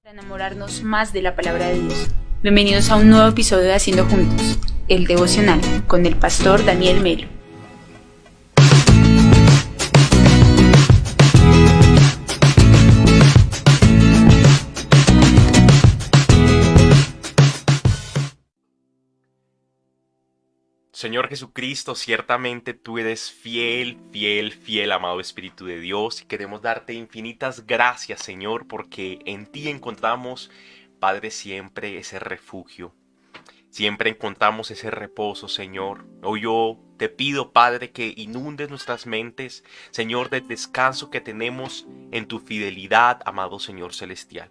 Para enamorarnos más de la palabra de Dios. Bienvenidos a un nuevo episodio de Haciendo Juntos, el devocional, con el pastor Daniel Melo. Señor Jesucristo, ciertamente tú eres fiel, fiel, fiel, amado Espíritu de Dios, y queremos darte infinitas gracias, Señor, porque en ti encontramos, Padre, siempre ese refugio. Siempre encontramos ese reposo, Señor. Hoy yo te pido, Padre, que inundes nuestras mentes, Señor, del descanso que tenemos en tu fidelidad, amado Señor Celestial.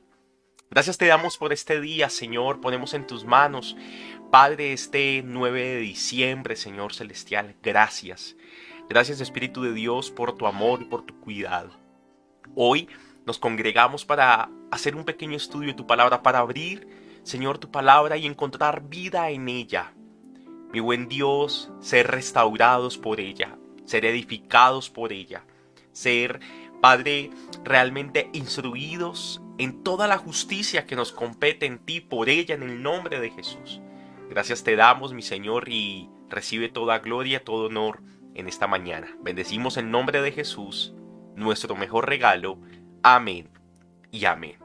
Gracias te damos por este día, Señor. Ponemos en tus manos, Padre, este 9 de diciembre, Señor Celestial. Gracias. Gracias, Espíritu de Dios, por tu amor y por tu cuidado. Hoy nos congregamos para hacer un pequeño estudio de tu palabra, para abrir, Señor, tu palabra y encontrar vida en ella. Mi buen Dios, ser restaurados por ella, ser edificados por ella, ser, Padre, realmente instruidos en toda la justicia que nos compete en ti por ella, en el nombre de Jesús. Gracias te damos, mi Señor, y recibe toda gloria, todo honor en esta mañana. Bendecimos en nombre de Jesús, nuestro mejor regalo. Amén y amén.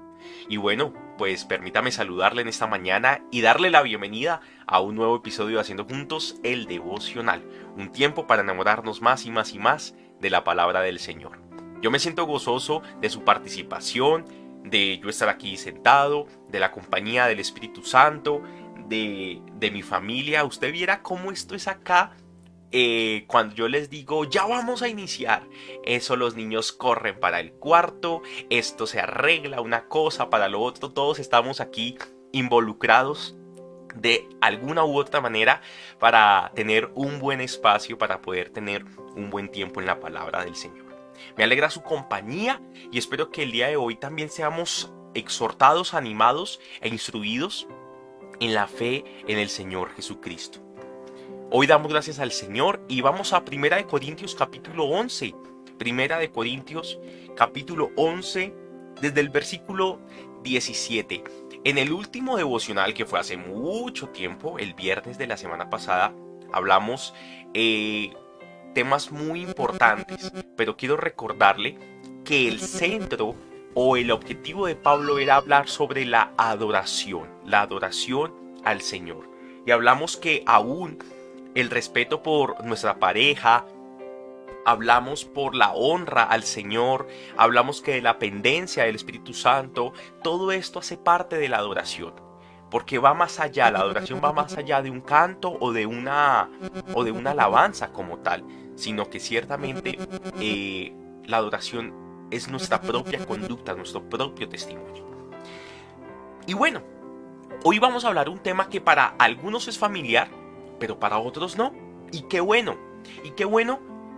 Y bueno, pues permítame saludarle en esta mañana y darle la bienvenida a un nuevo episodio de Haciendo Juntos el Devocional. Un tiempo para enamorarnos más y más y más de la palabra del Señor. Yo me siento gozoso de su participación, de yo estar aquí sentado, de la compañía del Espíritu Santo, de mi familia. Usted viera cómo esto es acá. Cuando yo les digo ya vamos a iniciar, eso los niños corren para el cuarto, esto se arregla una cosa para lo otro, todos estamos aquí involucrados de alguna u otra manera para tener un buen espacio, para poder tener un buen tiempo en la palabra del Señor. Me alegra su compañía y espero que el día de hoy también seamos exhortados, animados e instruidos en la fe en el Señor Jesucristo. Hoy damos gracias al Señor y vamos a 1 Corintios capítulo 11. 1 Corintios capítulo 11 desde el versículo 17. En el último devocional que fue hace mucho tiempo, el viernes de la semana pasada, hablamos temas muy importantes, pero quiero recordarle que el centro o el objetivo de Pablo era hablar sobre la adoración al Señor. Y hablamos que aún el respeto por nuestra pareja, hablamos por la honra al Señor, hablamos que de la pendencia del Espíritu Santo, todo esto hace parte de la adoración, porque va más allá, la adoración va más allá de un canto o de una alabanza como tal, sino que ciertamente la adoración es nuestra propia conducta, nuestro propio testimonio. Y bueno, hoy vamos a hablar un tema que para algunos es familiar, pero para otros no. Y qué bueno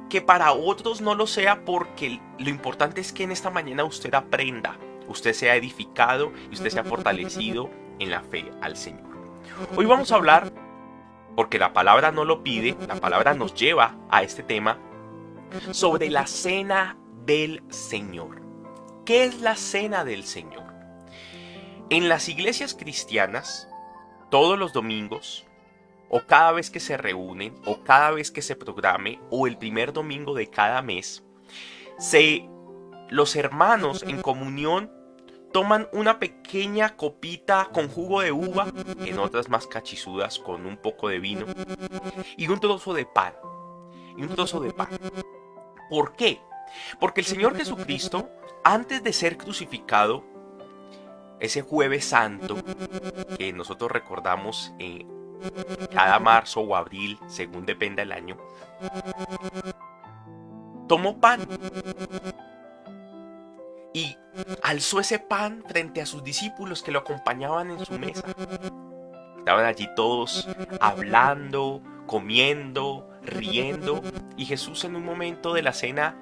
que para otros no lo sea, porque lo importante es que en esta mañana usted aprenda, usted sea edificado y usted sea fortalecido en la fe al Señor. Hoy vamos a hablar, porque la palabra no lo pide, la palabra nos lleva a este tema, sobre la cena del Señor. ¿Qué es la cena del Señor? En las iglesias cristianas, todos los domingos, o cada vez que se reúnen, o cada vez que se programe, o el primer domingo de cada mes, los hermanos en comunión toman una pequeña copita con jugo de uva, en otras más cachizudas con un poco de vino, y un trozo de pan. ¿Por qué? Porque el Señor Jesucristo, antes de ser crucificado, ese jueves santo, que nosotros recordamos cada marzo o abril, según dependa el año, tomó pan y alzó ese pan frente a sus discípulos que lo acompañaban en su mesa. Estaban allí todos hablando, comiendo, riendo, y Jesús en un momento de la cena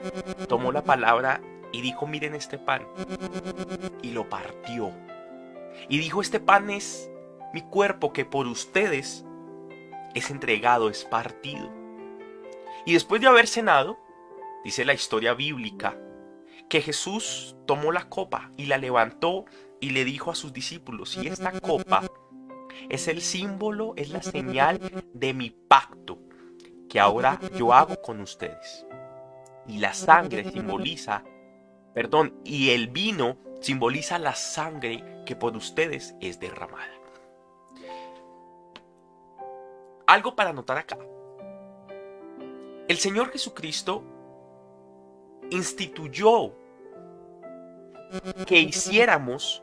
tomó la palabra y dijo: miren este pan, y lo partió y dijo: este pan es mi cuerpo que por ustedes es entregado, es partido. Y después de haber cenado, dice la historia bíblica, que Jesús tomó la copa y la levantó y le dijo a sus discípulos: y esta copa es el símbolo, es la señal de mi pacto que ahora yo hago con ustedes. Y la sangre simboliza, y el vino simboliza la sangre que por ustedes es derramada. Algo para notar acá. El Señor Jesucristo instituyó que hiciéramos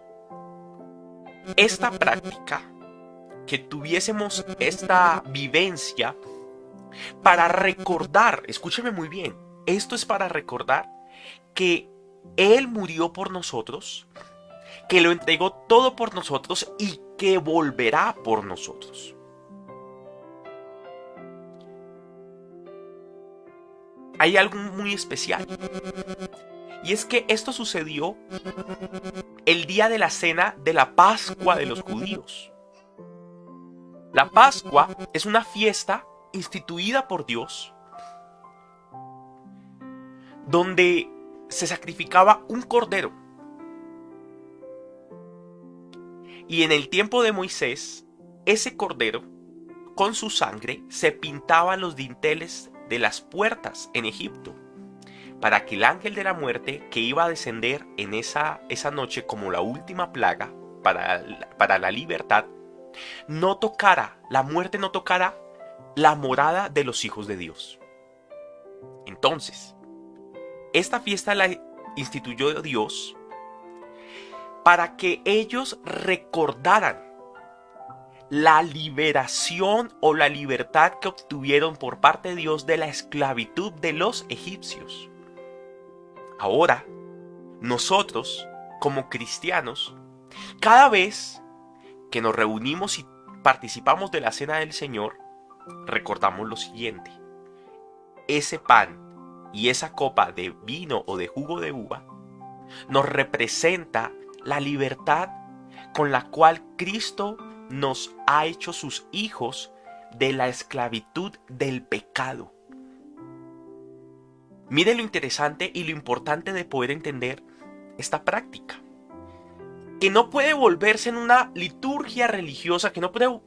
esta práctica, que tuviésemos esta vivencia para recordar, escúcheme muy bien, esto es para recordar que Él murió por nosotros, que lo entregó todo por nosotros y que volverá por nosotros. Hay algo muy especial, y es que esto sucedió el día de la cena de la Pascua de los judíos. La Pascua es una fiesta instituida por Dios, donde se sacrificaba un cordero. Y en el tiempo de Moisés, ese cordero, con su sangre, se pintaba los dinteles de las puertas en Egipto, para que el ángel de la muerte, que iba a descender en esa noche como la última plaga para la libertad, no tocara, la muerte no tocara la morada de los hijos de Dios. Entonces, esta fiesta la instituyó Dios para que ellos recordaran la liberación o la libertad que obtuvieron por parte de Dios de la esclavitud de los egipcios. Ahora, nosotros, como cristianos, cada vez que nos reunimos y participamos de la cena del Señor, recordamos lo siguiente: ese pan y esa copa de vino o de jugo de uva nos representa la libertad con la cual Cristo nos ha hecho sus hijos de la esclavitud del pecado. Mire lo interesante y lo importante de poder entender esta práctica, que no puede volverse en una liturgia religiosa, que no puede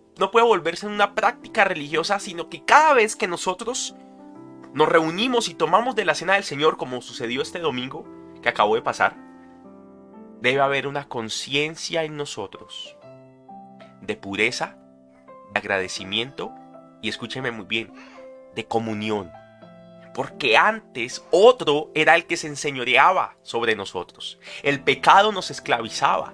volverse en una práctica religiosa, sino que cada vez que nosotros nos reunimos y tomamos de la cena del Señor, como sucedió este domingo que acabó de pasar, debe haber una conciencia en nosotros de pureza, de agradecimiento y, escúcheme muy bien, de comunión. Porque antes otro era el que se enseñoreaba sobre nosotros. El pecado nos esclavizaba.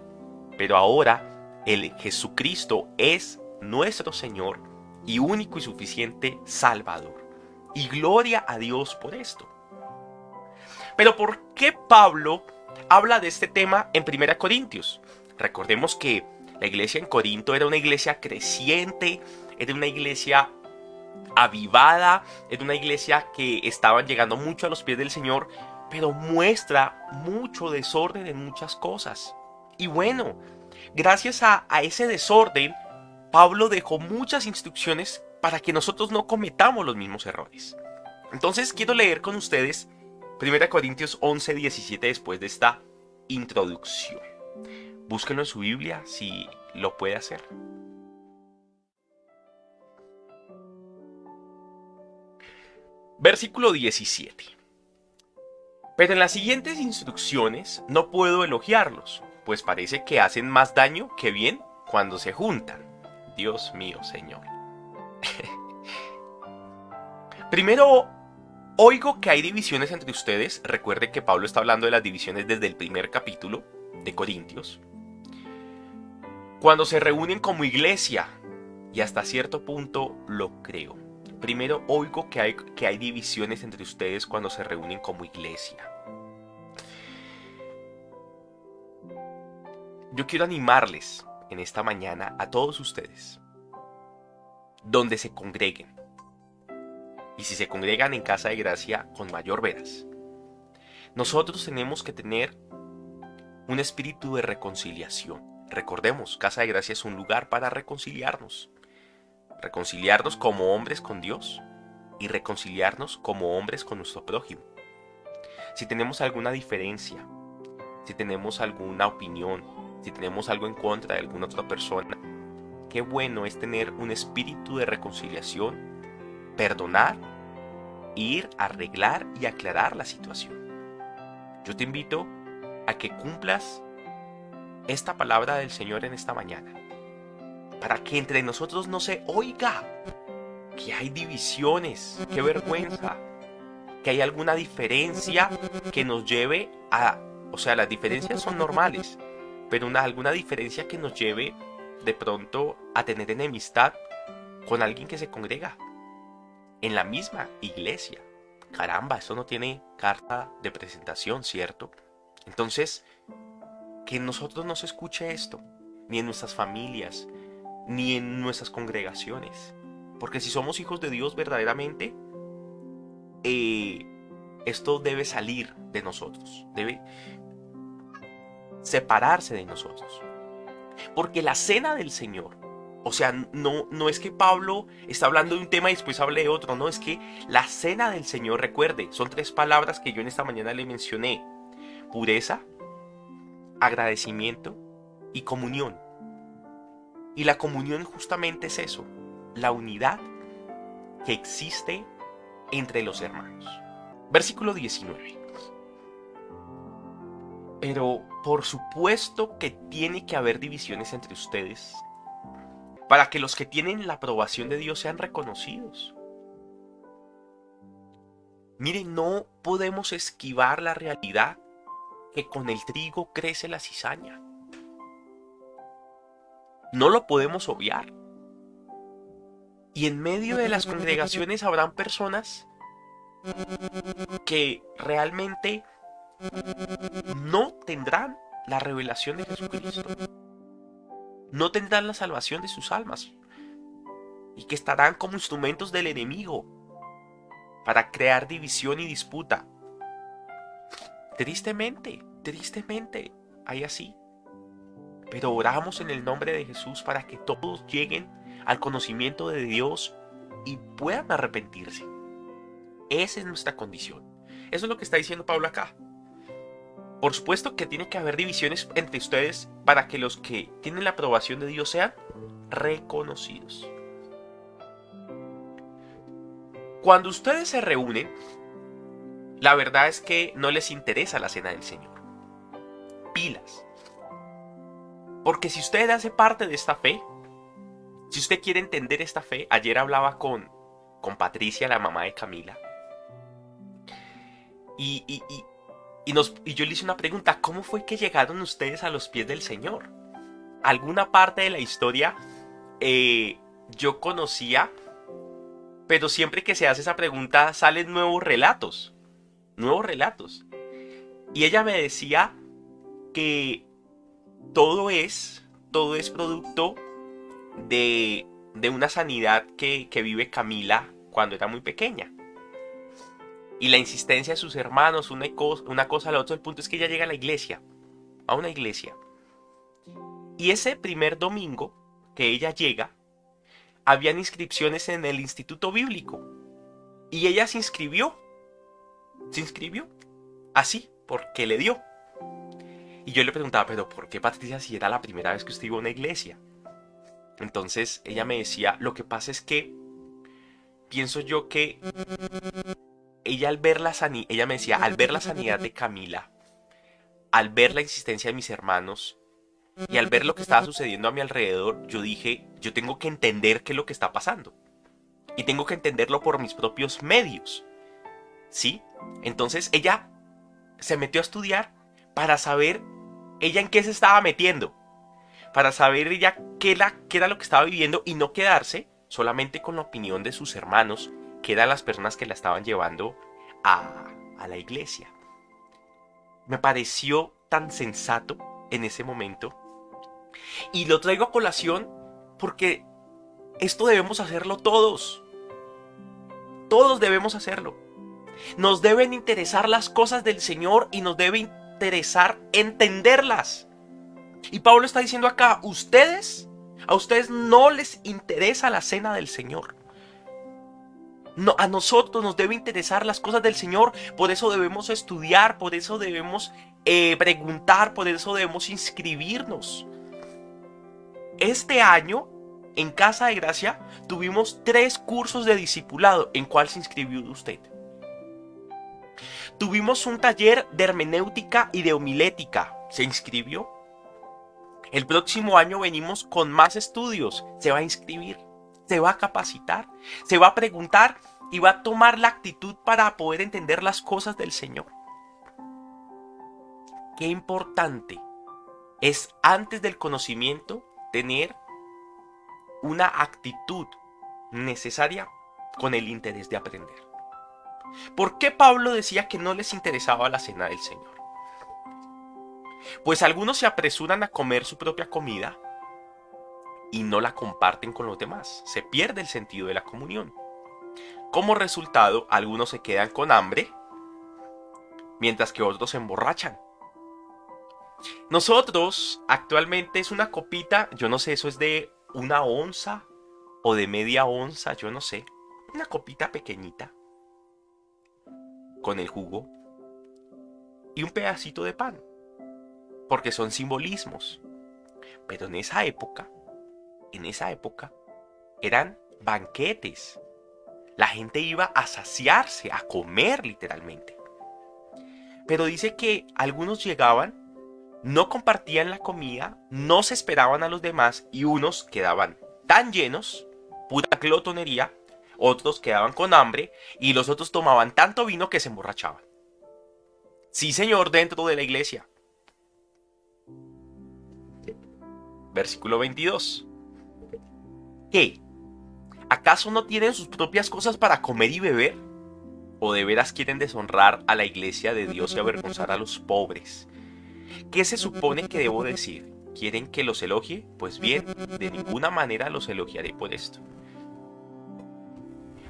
Pero ahora el Jesucristo es nuestro Señor y único y suficiente Salvador. Y gloria a Dios por esto. Pero ¿por qué Pablo habla de este tema en 1 Corintios? Recordemos que la iglesia en Corinto era una iglesia creciente, era una iglesia avivada, era una iglesia que estaban llegando mucho a los pies del Señor, pero muestra mucho desorden en muchas cosas. Y bueno, gracias a ese desorden, Pablo dejó muchas instrucciones para que nosotros no cometamos los mismos errores. Entonces quiero leer con ustedes 1 Corintios 11:17 después de esta introducción. Búsquenlo en su Biblia si lo puede hacer. Versículo 17. Pero en las siguientes instrucciones no puedo elogiarlos, pues parece que hacen más daño que bien cuando se juntan. Dios mío, Señor. Primero, oigo que hay divisiones entre ustedes. Recuerde que Pablo está hablando de las divisiones desde el primer capítulo de Corintios. Cuando se reúnen como iglesia, y hasta cierto punto lo creo. Primero, oigo que hay divisiones entre ustedes cuando se reúnen como iglesia. Yo quiero animarles en esta mañana a todos ustedes, donde se congreguen. Y si se congregan en Casa de Gracia, con mayor veras. Nosotros tenemos que tener un espíritu de reconciliación. Recordemos, Casa de Gracia es un lugar para reconciliarnos. Reconciliarnos como hombres con Dios y reconciliarnos como hombres con nuestro prójimo. Si tenemos alguna diferencia, si tenemos alguna opinión, si tenemos algo en contra de alguna otra persona, qué bueno es tener un espíritu de reconciliación, perdonar, ir, arreglar y aclarar la situación. Yo te invito a que cumplas esta palabra del Señor en esta mañana, para que entre nosotros no se oiga que hay divisiones, qué vergüenza, que hay alguna diferencia que nos lleve a, o sea, las diferencias son normales, pero alguna diferencia que nos lleve de pronto a tener enemistad con alguien que se congrega en la misma iglesia. Caramba, eso no tiene carta de presentación, ¿cierto? Entonces, que en nosotros no se escuche esto, ni en nuestras familias, ni en nuestras congregaciones. Porque si somos hijos de Dios verdaderamente, esto debe salir de nosotros, debe separarse de nosotros. Porque la cena del Señor, o sea, no es que Pablo está hablando de un tema y después hable de otro, no, es que la cena del Señor, recuerde, son 3 palabras que yo en esta mañana le mencioné: pureza, agradecimiento y comunión. Y la comunión justamente es eso, la unidad que existe entre los hermanos. Versículo 19. Pero por supuesto que tiene que haber divisiones entre ustedes, para que los que tienen la aprobación de Dios sean reconocidos. Miren, no podemos esquivar la realidad que con el trigo crece la cizaña. No lo podemos obviar. Y en medio de las congregaciones habrán personas que realmente no tendrán la revelación de Jesucristo. No tendrán la salvación de sus almas. Y que estarán como instrumentos del enemigo para crear división y disputa. Tristemente, hay así. Pero oramos en el nombre de Jesús para que todos lleguen al conocimiento de Dios y puedan arrepentirse. Esa es nuestra condición. Eso es lo que está diciendo Pablo acá. Por supuesto que tiene que haber divisiones entre ustedes para que los que tienen la aprobación de Dios sean reconocidos. Cuando ustedes se reúnen, la verdad es que no les interesa la cena del Señor. Pilas. Porque si usted hace parte de esta fe, si usted quiere entender esta fe, ayer hablaba con Patricia, la mamá de Camila, y yo le hice una pregunta: ¿cómo fue que llegaron ustedes a los pies del Señor? Alguna parte de la historia yo conocía, pero siempre que se hace esa pregunta salen nuevos relatos. Y ella me decía que todo es producto de una sanidad que vive Camila cuando era muy pequeña. Y la insistencia de sus hermanos, una cosa a la otra. El punto es que ella llega a una iglesia. Y ese primer domingo que ella llega, habían inscripciones en el instituto bíblico. Y ella se inscribió así, porque le dio. Y yo le preguntaba: ¿pero por qué, Patricia, si era la primera vez que usted iba a una iglesia? Entonces ella me decía: lo que pasa es que pienso yo que ella al ver ella me decía, al ver la sanidad de Camila, al ver la insistencia de mis hermanos y al ver lo que estaba sucediendo a mi alrededor, yo dije: yo tengo que entender qué es lo que está pasando. Y tengo que entenderlo por mis propios medios. ¿Sí? Entonces ella se metió a estudiar para saber ella en qué se estaba metiendo. Para saber ella qué era lo que estaba viviendo y no quedarse solamente con la opinión de sus hermanos, que eran las personas que la estaban llevando a la iglesia. Me pareció tan sensato en ese momento. Y lo traigo a colación porque esto debemos hacerlo todos. Todos debemos hacerlo. Nos deben interesar las cosas del Señor y nos debe interesar entenderlas. Y Pablo está diciendo acá: a ustedes no les interesa la cena del Señor. No, a nosotros nos debe interesar las cosas del Señor. Por eso debemos estudiar, por eso debemos preguntar, por eso debemos inscribirnos. Este año, en Casa de Gracia, tuvimos 3 cursos de discipulado. ¿En cuál se inscribió usted? Tuvimos un taller de hermenéutica y de homilética. ¿Se inscribió? El próximo año venimos con más estudios. Se va a inscribir, se va a capacitar, se va a preguntar y va a tomar la actitud para poder entender las cosas del Señor. Qué importante es, antes del conocimiento, tener una actitud necesaria con el interés de aprender. ¿Por qué Pablo decía que no les interesaba la cena del Señor? Pues algunos se apresuran a comer su propia comida y no la comparten con los demás. Se pierde el sentido de la comunión. Como resultado, algunos se quedan con hambre, mientras que otros se emborrachan. Nosotros, actualmente, es una copita, yo no sé, eso es de 1 onza o de media onza, yo no sé. Una copita pequeñita, con el jugo y un pedacito de pan, porque son simbolismos. Pero en esa época eran banquetes. La gente iba a saciarse, a comer literalmente. Pero dice que algunos llegaban, no compartían la comida, no se esperaban a los demás y unos quedaban tan llenos, pura glotonería, otros quedaban con hambre y los otros tomaban tanto vino que se emborrachaban. Sí, señor, dentro de la iglesia. Versículo 22. ¿Qué? ¿Acaso no tienen sus propias cosas para comer y beber? ¿O de veras quieren deshonrar a la iglesia de Dios y avergonzar a los pobres? ¿Qué se supone que debo decir? ¿Quieren que los elogie? Pues bien, de ninguna manera los elogiaré por esto.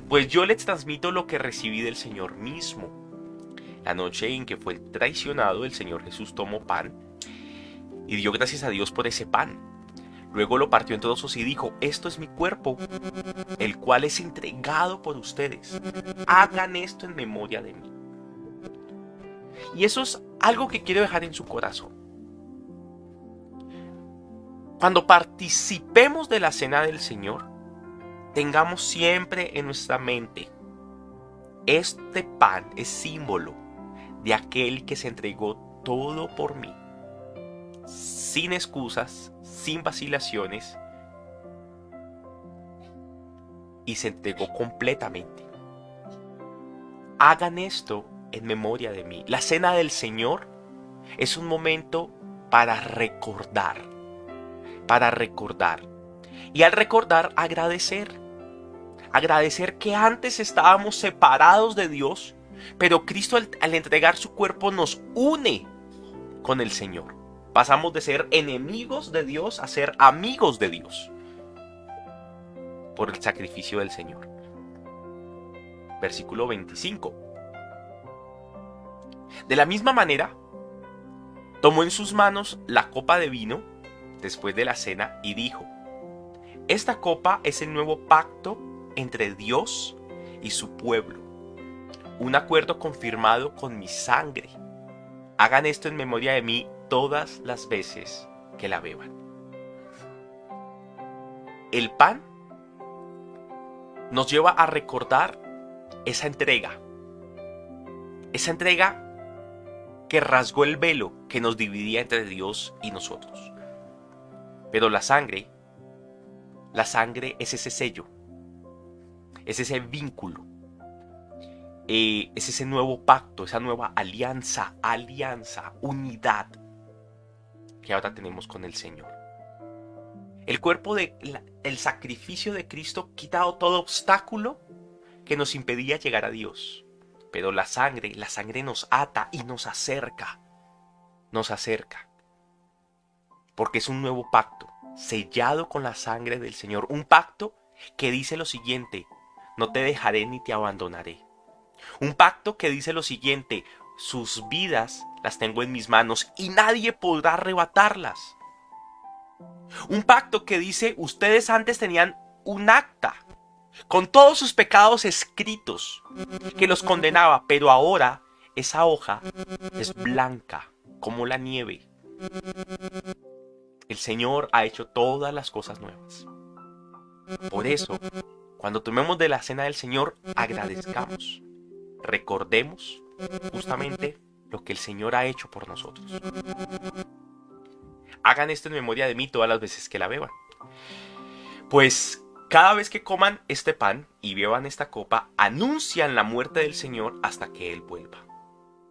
Pues yo les transmito lo que recibí del Señor mismo. La noche en que fue traicionado, el Señor Jesús tomó pan y dio gracias a Dios por ese pan. Luego lo partió en trozos y dijo: esto es mi cuerpo, el cual es entregado por ustedes. Hagan esto en memoria de mí. Y eso es algo que quiero dejar en su corazón. Cuando participemos de la cena del Señor, tengamos siempre en nuestra mente: este pan es símbolo de aquel que se entregó todo por mí, sin excusas, sin vacilaciones, y se entregó completamente. Hagan esto en memoria de mí. La cena del Señor es un momento para recordar, y al recordar, agradecer que antes estábamos separados de Dios, pero Cristo al entregar su cuerpo nos une con el Señor. Pasamos de ser enemigos de Dios a ser amigos de Dios por el sacrificio del Señor. Versículo 25. De la misma manera, tomó en sus manos la copa de vino después de la cena y dijo: esta copa es el nuevo pacto entre Dios y su pueblo, un acuerdo confirmado con mi sangre. Hagan esto en memoria de mí todas las veces que la beban. El pan nos lleva a recordar esa entrega que rasgó el velo que nos dividía entre Dios y nosotros. Pero la sangre es ese sello, es ese vínculo, es ese nuevo pacto, esa nueva alianza, unidad que ahora tenemos con el Señor. El sacrificio de Cristo ha quitado todo obstáculo que nos impedía llegar a Dios. Pero la sangre nos ata y nos acerca. Porque es un nuevo pacto, sellado con la sangre del Señor. Un pacto que dice lo siguiente: no te dejaré ni te abandonaré. Un pacto que dice lo siguiente: sus vidas las tengo en mis manos y nadie podrá arrebatarlas. Un pacto que dice: ustedes antes tenían un acta con todos sus pecados escritos que los condenaba, pero ahora esa hoja es blanca como la nieve. El Señor ha hecho todas las cosas nuevas. Por eso, cuando tomemos de la cena del Señor, agradezcamos. Recordemos justamente lo que el Señor ha hecho por nosotros. Hagan esto en memoria de mí todas las veces que la beban. Pues cada vez que coman este pan y beban esta copa, anuncian la muerte del Señor hasta que Él vuelva.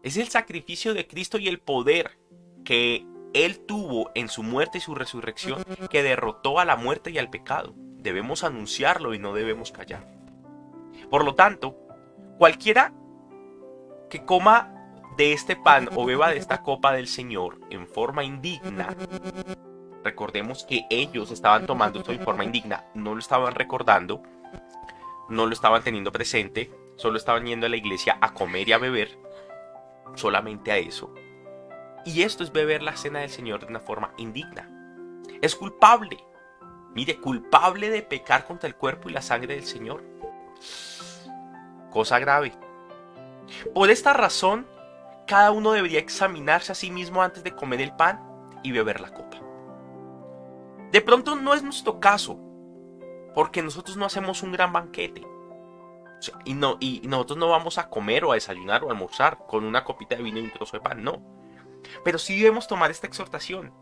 Es el sacrificio de Cristo y el poder que Él tuvo en su muerte y su resurrección que derrotó a la muerte y al pecado. Debemos anunciarlo y no debemos callar. Por lo tanto, cualquiera que coma de este pan o beba de esta copa del Señor en forma indigna, recordemos que ellos estaban tomando esto en forma indigna, no lo estaban recordando, no lo estaban teniendo presente, solo estaban yendo a la iglesia a comer y a beber, solamente a eso. Y esto es beber la cena del Señor de una forma indigna. Es culpable, mire, culpable de pecar contra el cuerpo y la sangre del Señor. Cosa grave. Por esta razón, cada uno debería examinarse a sí mismo antes de comer el pan y beber la copa. De pronto no es nuestro caso, porque nosotros no hacemos un gran banquete. Y nosotros no vamos a comer o a desayunar o a almorzar con una copita de vino y un trozo de pan, no. Pero sí debemos tomar esta exhortación.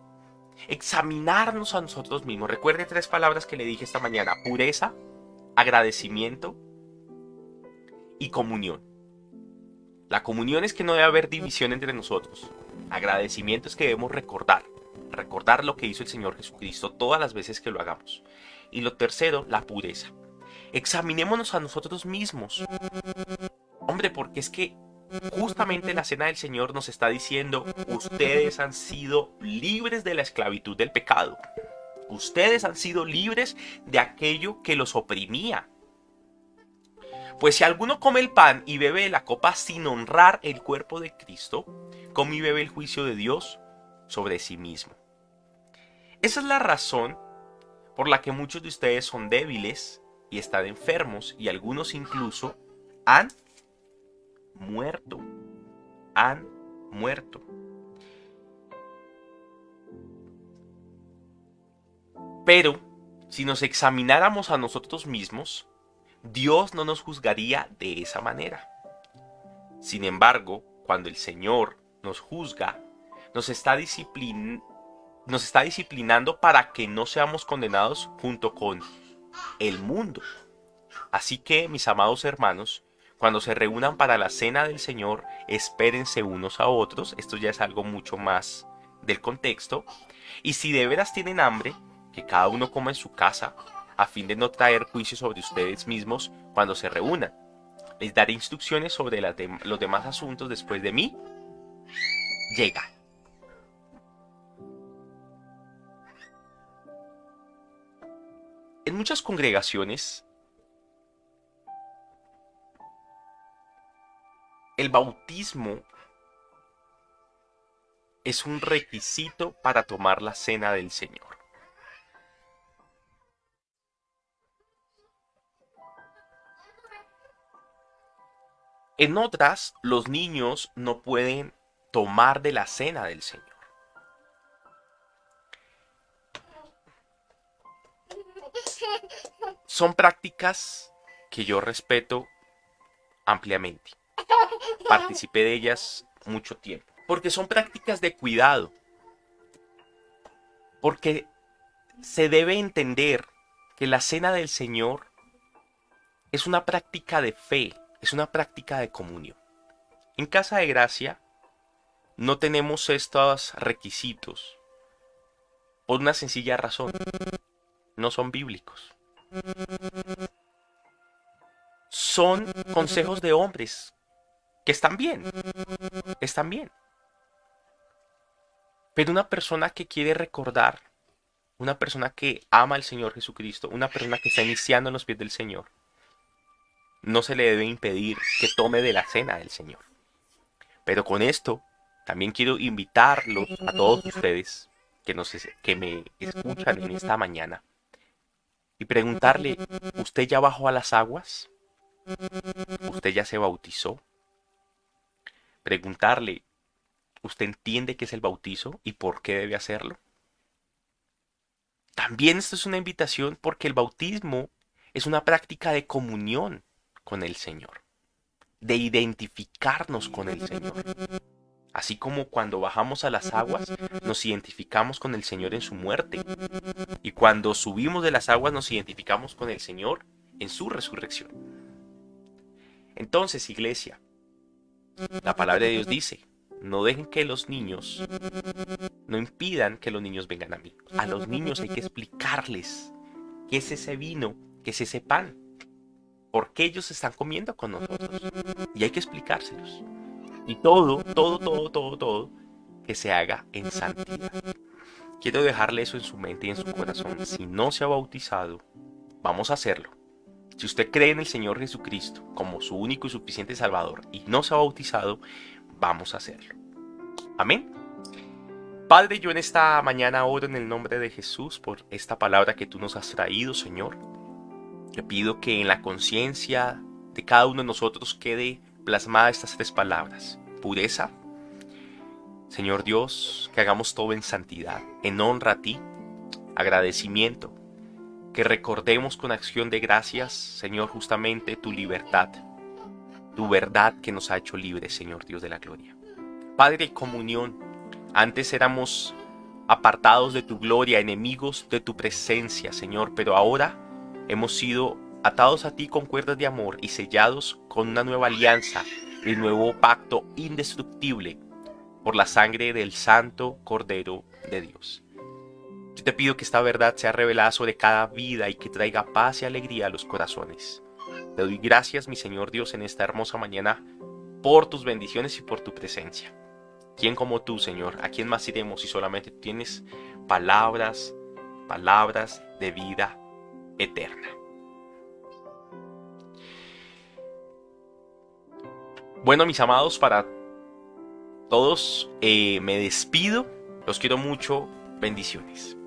Examinarnos a nosotros mismos. Recuerde 3 palabras que le dije esta mañana: pureza, agradecimiento y comunión. La comunión es que no debe haber división entre nosotros. Agradecimiento es que debemos recordar lo que hizo el Señor Jesucristo todas las veces que lo hagamos. Y lo tercero, la pureza. Examinémonos a nosotros mismos. Hombre, porque es que justamente la cena del Señor nos está diciendo: ustedes han sido libres de la esclavitud del pecado. Ustedes han sido libres de aquello que los oprimía. Pues si alguno come el pan y bebe de la copa sin honrar el cuerpo de Cristo, come y bebe el juicio de Dios sobre sí mismo. Esa es la razón por la que muchos de ustedes son débiles y están enfermos, y algunos incluso han muerto. Han muerto. Pero si nos examináramos a nosotros mismos, Dios no nos juzgaría de esa manera. Sin embargo, cuando el Señor nos juzga, nos está disciplinando para que no seamos condenados junto con el mundo. Así que, mis amados hermanos, cuando se reúnan para la cena del Señor, espérense unos a otros. Esto ya es algo mucho más del contexto. Y si de veras tienen hambre, que cada uno coma en su casa, a fin de no traer juicio sobre ustedes mismos cuando se reúnan. Les daré instrucciones sobre los demás asuntos después de mí. Llega. En muchas congregaciones, el bautismo es un requisito para tomar la cena del Señor. En otras, los niños no pueden tomar de la cena del Señor. Son prácticas que yo respeto ampliamente. Participé de ellas mucho tiempo. Porque son prácticas de cuidado. Porque se debe entender que la cena del Señor es una práctica de fe, es una práctica de comunión. En Casa de Gracia no tenemos estos requisitos por una sencilla razón: no son bíblicos. Son consejos de hombres que están bien, pero una persona que quiere recordar, una persona que ama al Señor Jesucristo, una persona que está iniciando en los pies del Señor, no se le debe impedir que tome de la cena del Señor. Pero con esto también quiero invitarlos a todos ustedes que me escuchan en esta mañana y preguntarle: ¿usted ya bajó a las aguas? ¿Usted ya se bautizó? Preguntarle: ¿Usted entiende qué es el bautizo y por qué debe hacerlo? También esto es una invitación porque el bautismo es una práctica de comunión con el Señor, de identificarnos con el Señor. Así como cuando bajamos a las aguas nos identificamos con el Señor en su muerte, y cuando subimos de las aguas nos identificamos con el Señor en su resurrección. Entonces, iglesia, la palabra de Dios dice, no dejen que los niños, no impidan que los niños vengan a mí. A los niños hay que explicarles qué es ese vino, qué es ese pan, por qué ellos están comiendo con nosotros. Y hay que explicárselos. Y todo, que se haga en santidad. Quiero dejarle eso en su mente y en su corazón. Si no se ha bautizado, vamos a hacerlo. Si usted cree en el Señor Jesucristo como su único y suficiente Salvador y no se ha bautizado, vamos a hacerlo. Amén. Padre, yo en esta mañana oro en el nombre de Jesús por esta palabra que tú nos has traído, Señor. Te pido que en la conciencia de cada uno de nosotros quede plasmada estas tres palabras: pureza, Señor Dios, que hagamos todo en santidad, en honra a ti, agradecimiento, que recordemos con acción de gracias, Señor, justamente tu libertad, tu verdad que nos ha hecho libres, Señor Dios de la gloria. Padre, comunión, antes éramos apartados de tu gloria, enemigos de tu presencia, Señor, pero ahora hemos sido atados a ti con cuerdas de amor y sellados con una nueva alianza y nuevo pacto indestructible por la sangre del Santo Cordero de Dios. Yo te pido que esta verdad sea revelada sobre cada vida y que traiga paz y alegría a los corazones. Te doy gracias, mi Señor Dios, en esta hermosa mañana por tus bendiciones y por tu presencia. ¿Quién como tú, Señor? ¿A quién más iremos si solamente tienes palabras de vida eterna? Bueno, mis amados, para todos me despido. Los quiero mucho. Bendiciones.